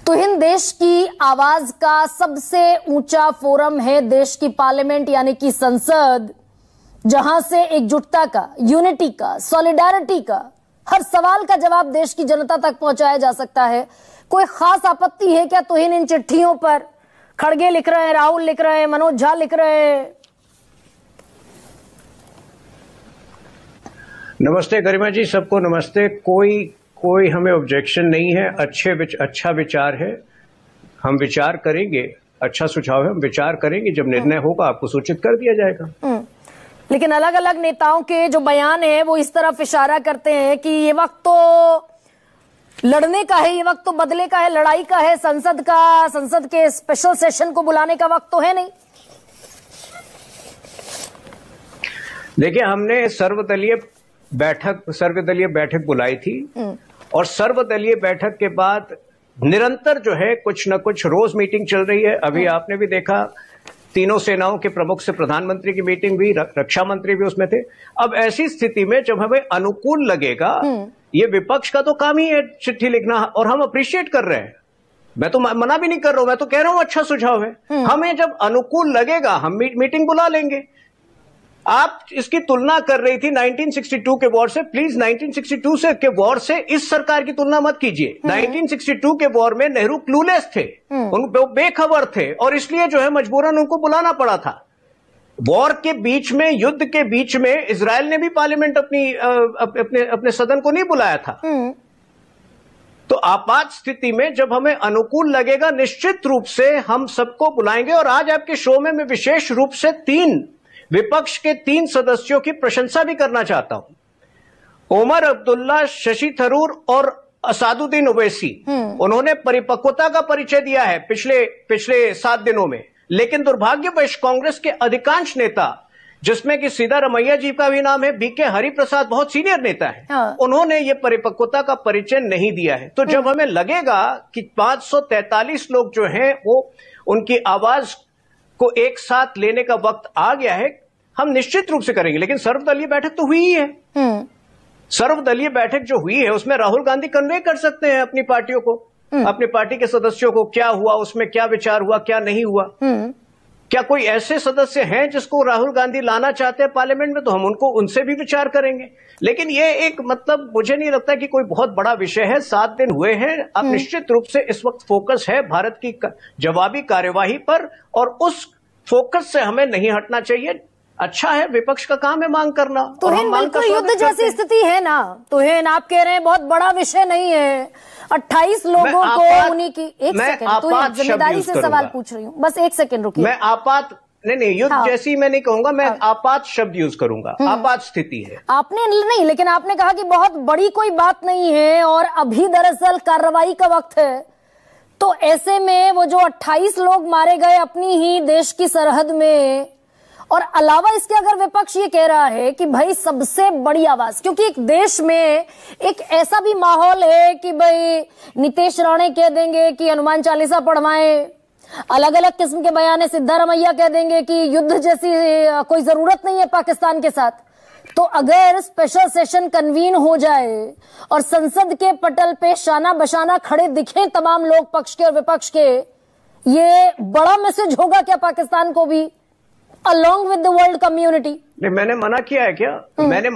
तुहिन देश की आवाज का सबसे ऊंचा फोरम है देश की पार्लियामेंट यानी कि संसद, जहां से एकजुटता का, यूनिटी का, सॉलिडारिटी का, हर सवाल का जवाब देश की जनता तक पहुंचाया जा सकता है। कोई खास आपत्ति है क्या तुहिन इन चिट्ठियों पर? खड़गे लिख रहे हैं, राहुल लिख रहे हैं, मनोज झा लिख रहे हैं। नमस्ते गरिमा जी, सबको नमस्ते। कोई हमें ऑब्जेक्शन नहीं है। अच्छा विचार है, हम विचार करेंगे। अच्छा सुझाव है, हम विचार करेंगे। जब निर्णय होगा आपको सूचित कर दिया जाएगा। लेकिन अलग अलग नेताओं के जो बयान है वो इस तरफ इशारा करते हैं कि ये वक्त तो लड़ने का है, ये वक्त तो बदले का है, लड़ाई का है। संसद के स्पेशल सेशन को बुलाने का वक्त तो है नहीं। देखिए, हमने सर्वदलीय बैठक बुलाई थी और सर्वदलीय बैठक के बाद निरंतर जो है कुछ न कुछ रोज मीटिंग चल रही है। अभी आपने भी देखा, तीनों सेनाओं के प्रमुख से प्रधानमंत्री की मीटिंग भी, रक्षा मंत्री भी उसमें थे। अब ऐसी स्थिति में जब हमें अनुकूल लगेगा, ये विपक्ष का तो काम ही है चिट्ठी लिखना, और हम अप्रिशिएट कर रहे हैं। मैं तो मना भी नहीं कर रहा हूं, मैं तो कह रहा हूं अच्छा सुझाव है। हमें जब अनुकूल लगेगा हम मीटिंग बुला लेंगे। आप इसकी तुलना कर रही थी 1962 के वॉर से। प्लीज 1962 के वॉर से इस सरकार की तुलना मत कीजिए। 1962 के वॉर में नेहरू क्लूलेस थे, उन बेखबर थे, और इसलिए जो है मजबूरन उनको बुलाना पड़ा था। वॉर के बीच में, युद्ध के बीच में इजराइल ने भी पार्लियामेंट अपने सदन को नहीं बुलाया था। तो आपात स्थिति में जब हमें अनुकूल लगेगा, निश्चित रूप से हम सबको बुलाएंगे। और आज आपके शो में मैं विशेष रूप से विपक्ष के 3 सदस्यों की प्रशंसा भी करना चाहता हूं। ओमर अब्दुल्ला, शशि थरूर और असादुद्दीन ओवैसी। उन्होंने परिपक्वता का परिचय दिया है पिछले 7 दिनों में। लेकिन दुर्भाग्यवश कांग्रेस के अधिकांश नेता, जिसमें कि सिद्धारमैया जी का भी नाम है, बीके हरिप्रसाद बहुत सीनियर नेता है, उन्होंने ये परिपक्वता का परिचय नहीं दिया है। तो जब हमें लगेगा कि 543 लोग जो हैं वो उनकी आवाज को एक साथ लेने का वक्त आ गया है, हम निश्चित रूप से करेंगे। लेकिन सर्वदलीय बैठक तो हुई ही है। सर्वदलीय बैठक जो हुई है उसमें राहुल गांधी कन्वे कर सकते हैं अपनी पार्टियों को, अपनी पार्टी के सदस्यों को, क्या हुआ उसमें, क्या विचार हुआ, क्या नहीं हुआ। क्या कोई ऐसे सदस्य हैं जिसको राहुल गांधी लाना चाहते हैं पार्लियामेंट में, तो हम उनसे भी विचार करेंगे। लेकिन ये एक मुझे नहीं लगता कि कोई बहुत बड़ा विषय है। 7 दिन हुए हैं। अब निश्चित रूप से इस वक्त फोकस है भारत की जवाबी कार्यवाही पर, और उस फोकस से हमें नहीं हटना चाहिए। अच्छा है, विपक्ष का काम है मांग करना। तुहिन, बिल्कुल युद्ध जैसी स्थिति है ना तुहिन, आप कह रहे हैं बहुत बड़ा विषय नहीं है। 28 लोगों को उन्हीं की, एक सेकंड, तुहिन जिम्मेदारी से सवाल पूछ रही हूँ, बस एक सेकंड रुकिए। मैं नहीं, युद्ध जैसी मैं नहीं कहूंगा, मैं आपात शब्द यूज करूंगा। आपात स्थिति है। आपने नहीं, लेकिन आपने कहा कि बहुत बड़ी कोई बात नहीं है और अभी दरअसल कार्रवाई का वक्त है। तो ऐसे में वो जो 28 लोग मारे गए अपनी ही देश की सरहद में, और अलावा इसके अगर विपक्ष ये कह रहा है कि भाई सबसे बड़ी आवाज, क्योंकि एक देश में एक ऐसा भी माहौल है कि भाई नीतीश राणे कह देंगे कि हनुमान चालीसा पढ़वाएं, अलग अलग किस्म के बयान है, सिद्धारमैया कह देंगे कि युद्ध जैसी कोई जरूरत नहीं है पाकिस्तान के साथ। तो अगर स्पेशल सेशन कन्वीन हो जाए और संसद के पटल पे शाना बशाना खड़े दिखें तमाम लोग, पक्ष के और विपक्ष के, ये बड़ा मैसेज होगा क्या पाकिस्तान को भी, along with the world community? नहीं, मैंने मना किया है क्या? मैंने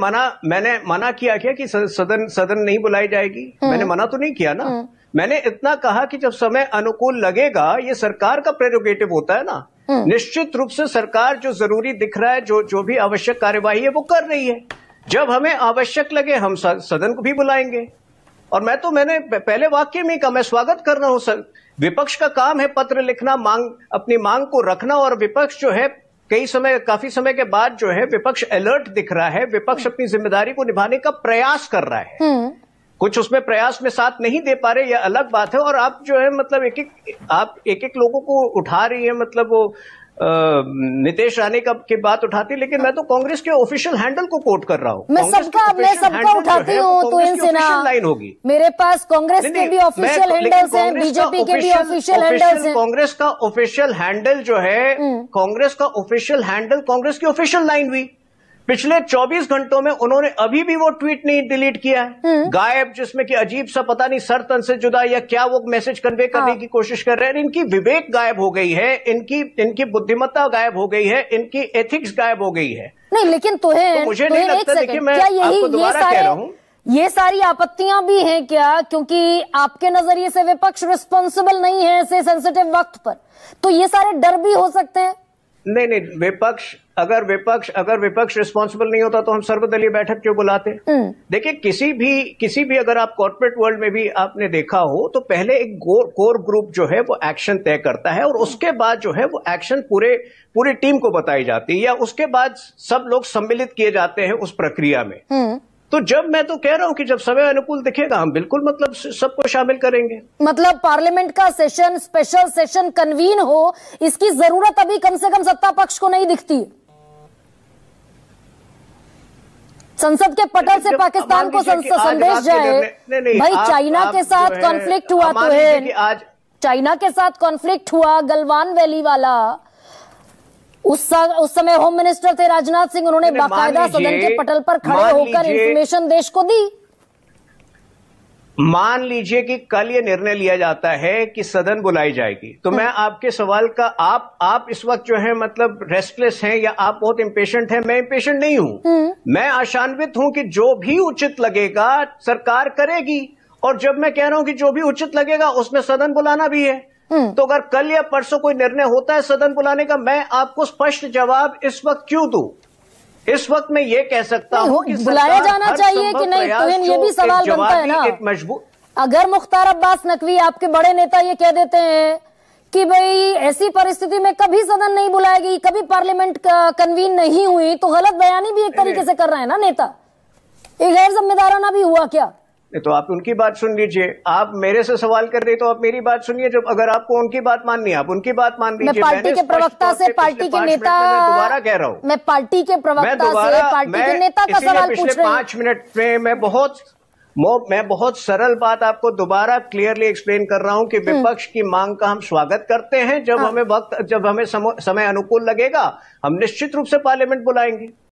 मना किया क्या कि सदन नहीं बुलाई जाएगी? मैंने मना तो नहीं किया ना। मैंने इतना कहा कि जब समय अनुकूल लगेगा, ये सरकार का प्रेरोगेटिव होता है ना। निश्चित रूप से सरकार जो जरूरी दिख रहा है, जो भी आवश्यक कार्यवाही है वो कर रही है। जब हमें आवश्यक लगे हम सदन को भी बुलाएंगे। और मैंने पहले वाक्य में कहा, मैं स्वागत कर रहा हूं। विपक्ष का काम है पत्र लिखना, अपनी मांग को रखना, और विपक्ष जो है काफी समय के बाद जो है विपक्ष अलर्ट दिख रहा है। विपक्ष अपनी जिम्मेदारी को निभाने का प्रयास कर रहा है। कुछ उसमें प्रयास में साथ नहीं दे पा रहे, यह अलग बात है। और आप जो है मतलब एक एक लोगों को उठा रही है, मतलब वो नीतीश राणे की बात उठाती, लेकिन मैं तो कांग्रेस के ऑफिशियल हैंडल को कोट कर रहा हूँ। मैं सबका उठाती हूँ। तो इनसे लाइन होगी मेरे पास, कांग्रेस के भी ऑफिशियल हैंडल्स हैं, बीजेपी के भी ऑफिशियल हैंडल्स हैं। कांग्रेस का ऑफिशियल हैंडल जो है, कांग्रेस का ऑफिशियल हैंडल, कांग्रेस की ऑफिशियल लाइन हुई। पिछले 24 घंटों में उन्होंने अभी भी वो ट्वीट नहीं डिलीट किया है। गायब, जिसमें कि अजीब सा पता नहीं सर तन से जुदा या क्या वो मैसेज कन्वे करने की कोशिश कर रहे हैं। इनकी विवेक गायब हो गई है, इनकी बुद्धिमत्ता गायब हो गई है, इनकी एथिक्स गायब हो गई है। नहीं, लेकिन तो मुझे नहीं लगता, देखिए मैं आपको दोबारा कह रहा हूं, ये सारी आपत्तियां भी हैं क्या? क्योंकि आपके नजरिए से विपक्ष रिस्पॉन्सिबल नहीं है ऐसे सेंसिटिव वक्त पर, तो ये सारे डर भी हो सकते हैं। नहीं, अगर विपक्ष रिस्पॉन्सिबल नहीं होता तो हम सर्वदलीय बैठक क्यों बुलाते? देखिए, किसी भी अगर आप कॉर्पोरेट वर्ल्ड में भी आपने देखा हो तो पहले एक कोर ग्रुप जो है वो एक्शन तय करता है और उसके बाद जो है वो एक्शन पूरी टीम को बताई जाती है या उसके बाद सब लोग सम्मिलित किए जाते हैं उस प्रक्रिया में। तो जब मैं तो कह रहा हूं कि जब समय अनुकूल दिखेगा हम बिल्कुल मतलब सबको शामिल करेंगे। मतलब पार्लियामेंट का सेशन, स्पेशल सेशन कन्वीन हो, इसकी जरूरत अभी कम से कम सत्ता पक्ष को नहीं दिखती। संसद के पटल से पाकिस्तान को संदेश जाए, भाई चाइना के साथ कॉन्फ्लिक्ट हुआ तो है, आज चाइना के साथ कॉन्फ्लिक्ट हुआ, गलवान वैली वाला, उस समय होम मिनिस्टर थे राजनाथ सिंह, उन्होंने बाकायदा सदन के पटल पर खड़े होकर इंफॉर्मेशन देश को दी। मान लीजिए कि कल ये निर्णय लिया जाता है कि सदन बुलाई जाएगी, तो मैं आपके सवाल का आप इस वक्त जो है मतलब रेस्टलेस हैं या आप बहुत इम्पेशेंट हैं? मैं इम्पेशेंट नहीं हूं, मैं आशान्वित हूं कि जो भी उचित लगेगा सरकार करेगी। और जब मैं कह रहा हूं कि जो भी उचित लगेगा उसमें सदन बुलाना भी है, तो अगर कल या परसों कोई निर्णय होता है सदन बुलाने का, मैं आपको स्पष्ट जवाब इस वक्त क्यों दूं? इस वक्त मैं ये कह सकता हूं कि बुलाया जाना चाहिए कि नहीं, तो ये भी सवाल बनता है ना। अगर मुख्तार अब्बास नकवी आपके बड़े नेता ये कह देते हैं कि भाई ऐसी परिस्थिति में कभी सदन नहीं बुलाएगी, कभी पार्लियामेंट कन्वीन नहीं हुई, तो गलत बयानी भी एक तरीके से कर रहे हैं ना नेता। ये गैर जिम्मेदाराना भी हुआ क्या? तो आप उनकी बात सुन लीजिए। आप मेरे से सवाल कर रही तो आप मेरी बात सुनिए। जब अगर आपको उनकी बात माननी है आप उनकी बात मान लीजिए। मैं पार्टी के प्रवक्ता से, पार्टी के नेता, दोबारा कह रहा हूं, मैं पार्टी के प्रवक्ता से, पार्टी के नेता का सवाल पूछ रही हूं। 5 मिनट में मैं बहुत सरल बात आपको दोबारा क्लियरली एक्सप्लेन कर रहा हूं कि विपक्ष की मांग का हम स्वागत करते हैं। जब हमें समय अनुकूल लगेगा हम निश्चित रूप से पार्लियामेंट बुलाएंगे।